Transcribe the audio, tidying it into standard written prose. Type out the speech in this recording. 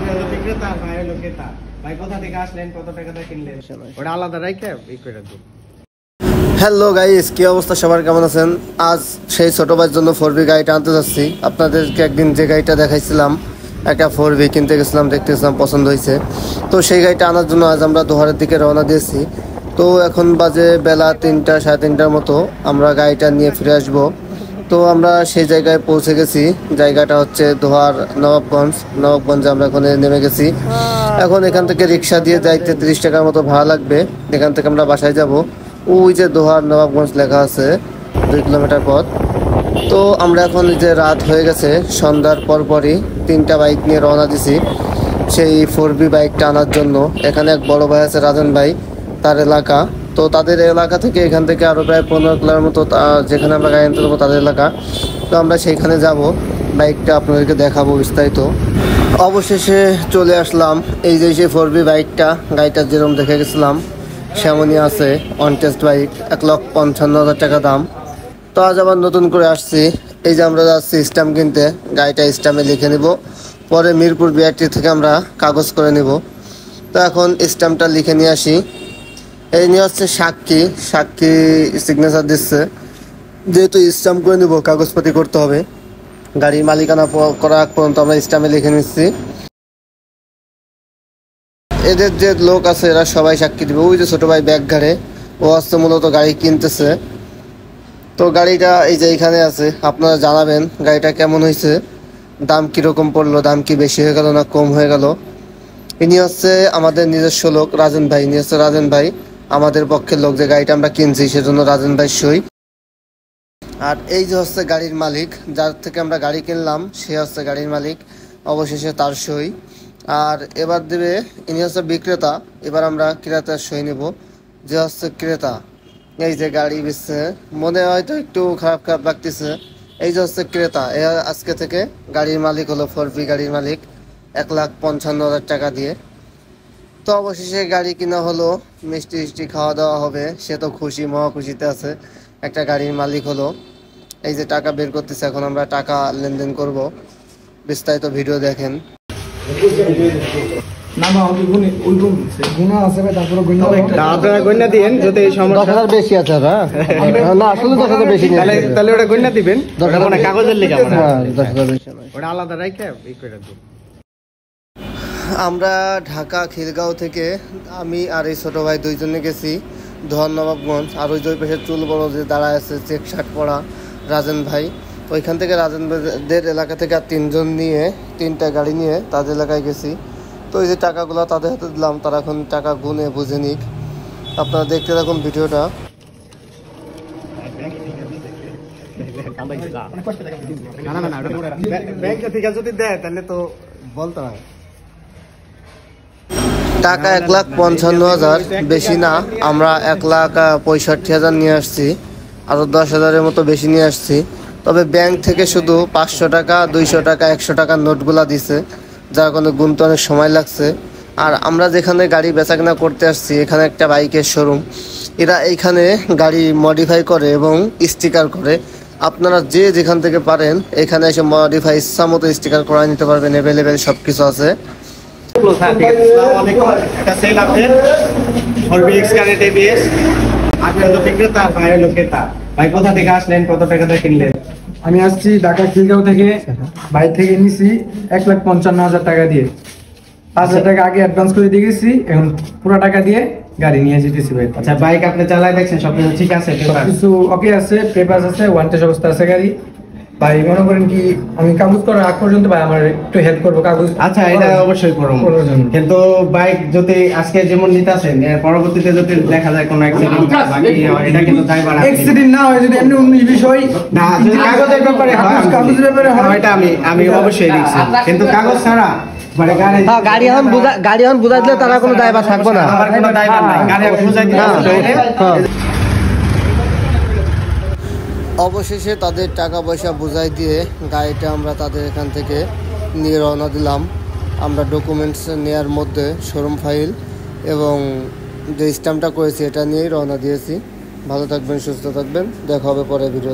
আপনি হলো বিক্রেতা, ভাই হলো ক্রেতা। ভাই কোথা থেকে আসলেন, কত টাকা দিয়ে কিনলেন, ওটা আলাদা রাইখে এই করে দিন। হ্যালো গাইস, কি অবস্থা সবার, কেমন আছেন? আজ সেই ছোট ভাইয়ের জন্য 4V গাড়িটা আনতে যাচ্ছি। আপনাদেরকে একদিন যে গাড়িটা দেখাইছিলাম, একটা 4V কিনতে গেছিলাম, দেখতেছিলাম পছন্দ হয়েছে, তো সেই গাড়িটা আনার জন্য আজ আমরা দোহারের দিকে রওনা দিয়েছি। তো এখন বাজে বেলা 3টা, সাড়ে 3টার মতো। আমরা গাড়িটা নিয়ে ফিরে আসবো। তো আমরা সেই জায়গায় পৌঁছে গেছি। জায়গাটা হচ্ছে দোহার নবাবগঞ্জে আমরা ওখানে নেমে গেছি। এখন এখান থেকে রিক্সা দিয়ে যাইতে 30 টাকার মতো ভাড়া লাগবে। এখান থেকে আমরা বাসায় যাব। ওই যে দোহার নবাবগঞ্জ লেখা আছে, 2 কিলোমিটার পথ। তো আমরা এখন যে রাত হয়ে গেছে, সন্ধ্যার পরপরই 3টা বাইক নিয়ে রওনা দিছি সেই 4V বাইকটা আনার জন্য। এখানে এক বড় ভাই আছে, রাজন ভাই, তার এলাকা। তো তাদের এলাকা থেকে এখান থেকে আরও প্রায় 15 কিলোমিটার মতো যেখানে আমরা গাড়ি আনতে দেবো তাদের এলাকা। তো আমরা সেইখানে যাব, বাইকটা আপনাদেরকে দেখাবো বিস্তারিত। অবশেষে চলে আসলাম। এই যে সেই 4V বাইকটা, গাড়িটা যেরকম দেখে গেছিলাম সেমনই আছে। অন টেস্ট বাইক, 1,55,000 টাকা দাম। তো আজ আবার নতুন করে আসছি। এই যে আমরা যাচ্ছি স্ট্যাম্প কিনতে, গাড়িটা স্ট্যাম্পে লিখে নিব, পরে মিরপুর বিআরটি থেকে আমরা কাগজ করে নিব। তো এখন স্ট্যাম্পটা লিখে নিয়ে আসি। এই নিয়ে হচ্ছে সাক্ষী সিগনেচার দিচ্ছে, যেহেতু স্ট্যাম্প করে নিব কাগজপাতি করতে হবে। গাড়ির মালিকানা করা পর্যন্ত আমরা স্ট্যাম্পে লিখে নিচ্ছি। এদের যে লোক আছে এরা সবাই সাক্ষী দিবে। ওই যে ছোট ভাই ব্যাগ ঘাড়ে, ও আসছে মূলত গাড়ি কিনতেছে। তো গাড়িটা এই যে এখানে আছে, আপনারা জানাবেন গাড়িটা কেমন হয়েছে, দাম কিরকম পড়লো, দাম কি বেশি হয়ে গেল না কম হয়ে গেল। ইনি হচ্ছে আমাদের নিজস্ব লোক, রাজন ভাই। ইনি হচ্ছে রাজন ভাই, আমাদের পক্ষের লোক, যে গাড়িটা আমরা কিনছি সেজন্য রাজন ভাই সই। আর এই যে হচ্ছে গাড়ির মালিক, যার থেকে আমরা গাড়ি কিনলাম সে হচ্ছে গাড়ির মালিক, অবশেষে তার সই। আর এবার দেবে, ইনি হচ্ছে বিক্রেতা, এবার আমরা ক্রেতার সই নেব, যে হচ্ছে ক্রেতা। এই যে গাড়ি বেচছে, মনে হয়তো একটু খারাপ খারাপ লাগতেছে। এই যে হচ্ছে ক্রেতা, এ আজকে থেকে গাড়ির মালিক হলো 4V গাড়ির মালিক, 1,55,000 টাকা দিয়ে। তো অবশেষে গাড়ি কিনা হলো, মিষ্টি খাওয়া দাওয়া হবে, সে তো খুশি, মহা খুশিতে আছে, একটা গাড়ির মালিক হলো। এই যে টাকা বের করতেছে, এখন আমরা টাকা লেনদেন করব। বিস্তারিত ভিডিও দেখেন। আপনারা গণ্যা দিবেন যদি এই সমস্যা 10,000 বেশি আছে। না আসলে 10,000 বেশি নেই, তাহলে ওটা গণ্যা দিবেন, মানে কাগজের লেখা, 10,000 বেশি নয়, ওটা আলাদা রাখে এই করে দিন। আমরা ঢাকা খিলগাঁও থেকে আমি আর এই ছোট ভাই দুইজনে গেছি দোহার নবাবগঞ্জ। আর ওই যে পাশে চুল বড় যে দাঁড়ায় আছে, চেক শার্ট পরা রাজন ভাই, ওইখান থেকে রাজন ভাইদের এলাকা থেকে আর 3জন নিয়ে 3টা গাড়ি নিয়ে তাদের এলাকায় গেছি। তো এই যে টাকাগুলো তাদের হাতে দিলাম, তারা এখন টাকা গুনে বুঝে নিক। আপনারা দেখতে থাকুন ভিডিওটা। যদি দেয় তাহলে তো বলতে হয়। টাকা 1,55,000, বেশি না। আমরা 1,65,000 নিয়ে আসছি, আরও 10,000-এর মতো বেশি নিয়ে আসছি। তবে ব্যাংক থেকে শুধু 500 টাকা, 200 টাকা, 100 টাকার নোটগুলা দিছে, যার কোনো গুনতে অনেক সময় লাগছে। আর আমরা যেখানে গাড়ি বেচাকেনা করতে আসছি, এখানে একটা বাইকের শোরুম, এরা এইখানে গাড়ি মডিফাই করে এবং স্টিকার করে। আপনারা যে যেখান থেকে পারেন এখানে এসে মডিফাই ইচ্ছা মতো স্টিকার করা নিতে পারবেন, অ্যাভেলেবেল সব কিছু আছে। ভাই কোথা থেকে আসলেন, কত টাকা দিয়ে কিনলেন? আমি আসছি ঢাকা খিলগাঁও থেকে। বাইক থেকে নিছি 1,55,000 টাকা দিয়ে। 5,000 টাকা আগে অ্যাডভান্স করে দিয়ে গেছি, এখন পুরো টাকা দিয়ে গাড়ি নিয়ে যেতেছি ভাই। আচ্ছা, বাইক আপনি চালাই দেখছেন, সবকিছু ঠিক আছে? কিছু ওকে আছে, পেপার আছে, ওয়ান টেস্ট অবস্থা আছে গাড়ি। ভাই মনে করেন কি, আমি কাগজ করার আগ পর্যন্ত ভাই আমার একটু হেল্প করবো কাগজ। আচ্ছা, এটা অবশ্যই করব, কিন্তু বাইক যদি আজকে যেমন নিতেছেন, পরবর্তীতে যদি দেখা যায় কোনো অ্যাক্সিডেন্ট এটা কিন্তু দায়ভার অ্যাক্সিডেন্ট না হয়, যদি এমনি অন্য বিষয় না, যদি কাগজের ব্যাপারে হয়, কাগজের ব্যাপারে হয়, এটা আমি অবশ্যই লিখছি, কিন্তু কাগজ ছাড়া মানে গাড়ি এখন বুঝাই দিলে তারা কোনো দায়ভার থাকবে না, আমার কোনো দায়ভার নাই, গাড়ি বুঝাই দিলে। অবশেষে তাদের টাকা পয়সা বুঝাই দিয়ে গাড়িটা আমরা তাদের এখান থেকে নিয়ে রওনা দিলাম। আমরা ডকুমেন্টস নেওয়ার মধ্যে শোরুম ফাইল এবং যে স্ট্যাম্পটা করেছি এটা নিয়েই রওনা দিয়েছি। ভালো থাকবেন, সুস্থ থাকবেন, দেখা হবে পরে ভিডিও।